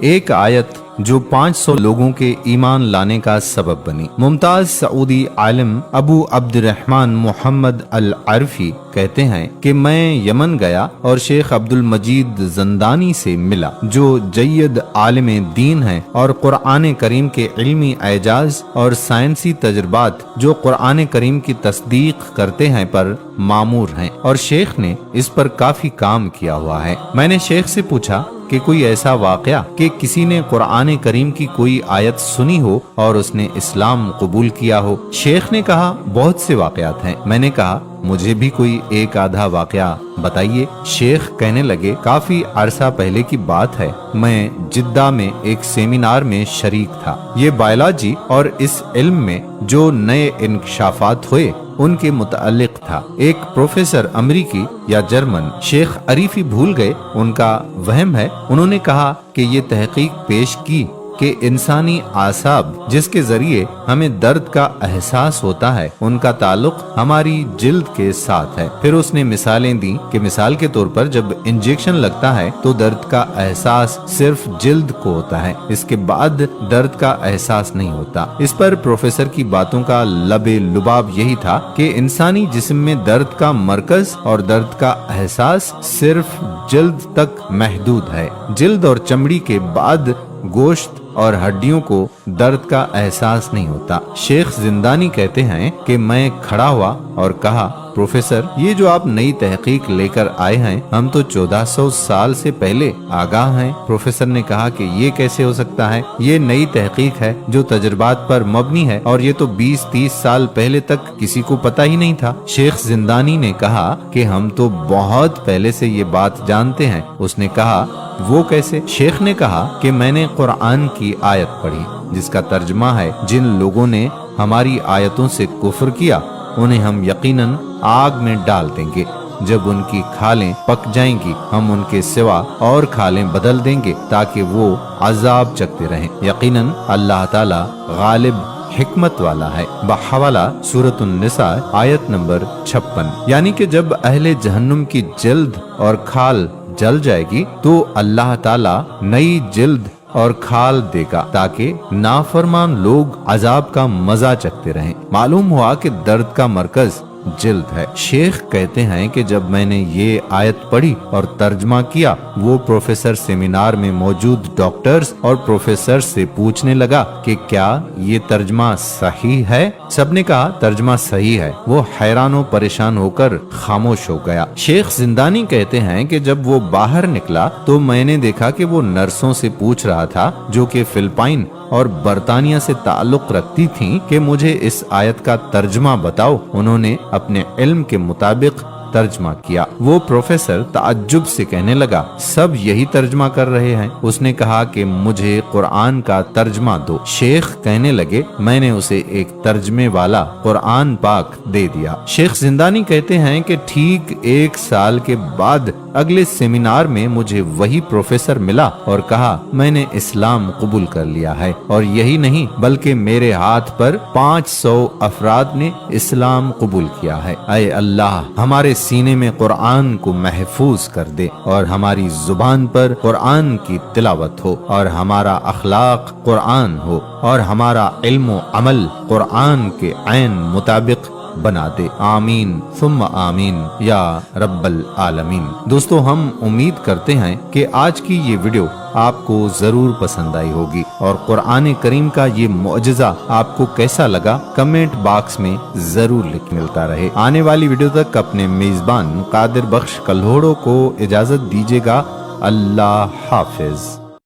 एक आयत जो 500 लोगों के ईमान लाने का सबब बनी। मुमताज सऊदी आलिम अबू अब्दुर्रहमान मोहम्मद अल अरफी कहते हैं कि मैं यमन गया और शेख अब्दुल मजीद जंदानी से मिला, जो जय्यद आलिम दीन हैं और कुरान करीम के इल्मी एजाज और साइंसी तजुर्बात जो कुरान करीम की तस्दीक करते हैं पर मामूर हैं, और शेख ने इस पर काफी काम किया हुआ है। मैंने शेख से पूछा कि कोई ऐसा वाकया कि किसी ने कुरान करीम की कोई आयत सुनी हो और उसने इस्लाम कबूल किया हो। शेख ने कहा बहुत से वाकयात हैं। मैंने कहा मुझे भी कोई एक आधा वाकया बताइए। शेख कहने लगे काफी अरसा पहले की बात है, मैं जिद्दा में एक सेमिनार में शरीक था। ये बायोलॉजी और इस इल्म में जो नए इंकशाफात हुए उनके मुतालिक था। एक प्रोफेसर अमरीकी या जर्मन, शेख अरीफी भूल गए, उनका वहम है, उन्होंने कहा कि ये तहकीक पेश की कि इंसानी आसाब जिसके जरिए हमें दर्द का एहसास होता है उनका ताल्लुक हमारी जिल्द के साथ है। फिर उसने मिसालें दी कि मिसाल के तौर पर जब इंजेक्शन लगता है तो दर्द का एहसास सिर्फ जिल्द को होता है, इसके बाद दर्द का एहसास नहीं होता। इस पर प्रोफेसर की बातों का लबे लुबाब यही था कि इंसानी जिस्म में दर्द का मरकज और दर्द का एहसास सिर्फ जिल्द तक महदूद है। जिल्द और चमड़ी के बाद गोश्त और हड्डियों को दर्द का एहसास नहीं होता। शेख जिंदानी कहते हैं कि मैं खड़ा हुआ और कहा प्रोफेसर, ये जो आप नई तहकीक लेकर आए हैं, हम तो 1400 साल से पहले आगाह हैं। प्रोफेसर ने कहा कि ये कैसे हो सकता है, ये नई तहकीक है जो तजुर्बात पर मबनी है और ये तो 20-30 साल पहले तक किसी को पता ही नहीं था। शेख जिंदानी ने कहा कि हम तो बहुत पहले से ये बात जानते हैं। उसने कहा वो कैसे? शेख ने कहा कि मैंने कुरान की आयत पढ़ी जिसका तर्जमा है, जिन लोगों ने हमारी आयतों से कुफ्र किया उन्हें हम यकीनन आग में डाल देंगे। जब उनकी खालें पक जाएंगी हम उनके सिवा और खालें बदल देंगे ताकि वो अजाब चखते रहें। यकीनन अल्लाह ताला गालिब हिकमत वाला है। बहवाला सूरतुन निसा आयत नंबर 56। यानी कि जब अहले जहन्नुम की जिल्द और खाल जल जाएगी तो अल्लाह ताला नई जिल्द और खाल देगा ताकि नाफरमान लोग अजाब का मजा चखते रहें। मालूम हुआ कि दर्द का मरकज जिल्द है। शेख कहते हैं कि जब मैंने ये आयत पढ़ी और तर्जमा किया, वो प्रोफेसर सेमिनार में मौजूद डॉक्टर्स और प्रोफेसर से पूछने लगा कि क्या ये तर्जमा सही है। सबने कहा तर्जमा सही है। वो हैरान परेशान होकर खामोश हो गया। शेख जिंदानी कहते हैं कि जब वो बाहर निकला तो मैंने देखा कि वो नर्सों से पूछ रहा था जो कि फिलिपाइन और बर्तानिया से ताल्लुक रखती थीं कि मुझे इस आयत का तर्जमा बताओ। उन्होंने अपने इल्म के मुताबिक तर्जमा किया। वो प्रोफेसर ताज्जुब से कहने लगा सब यही तर्जमा कर रहे हैं। उसने कहा कि मुझे कुरान का तर्जमा दो। शेख कहने लगे मैंने उसे एक तर्जमे वाला कुरान पाक दे दिया। शेख जिंदानी कहते हैं कि ठीक 1 साल के बाद अगले सेमिनार में मुझे वही प्रोफेसर मिला और कहा मैंने इस्लाम कबूल कर लिया है, और यही नहीं बल्कि मेरे हाथ पर 500 अफराद ने इस्लाम कबूल किया है। ऐ अल्लाह हमारे सीने में कुरान को महफूज कर दे और हमारी जुबान पर कुरान की तिलावत हो और हमारा अखलाक कुरान हो और हमारा इल्म अमल कुरान के ऐन मुताबिक बना दे। आमीन सुम्मा आमीन या रब्बल आलमीन। दोस्तों, हम उम्मीद करते हैं कि आज की ये वीडियो आपको जरूर पसंद आई होगी और कुरान करीम का ये मुअजिजा आपको कैसा लगा कमेंट बॉक्स में जरूर मिलता रहे। आने वाली वीडियो तक अपने मेजबान कादिर बख्श कल्होड़ो को इजाजत दीजिएगा। अल्लाह हाफिज।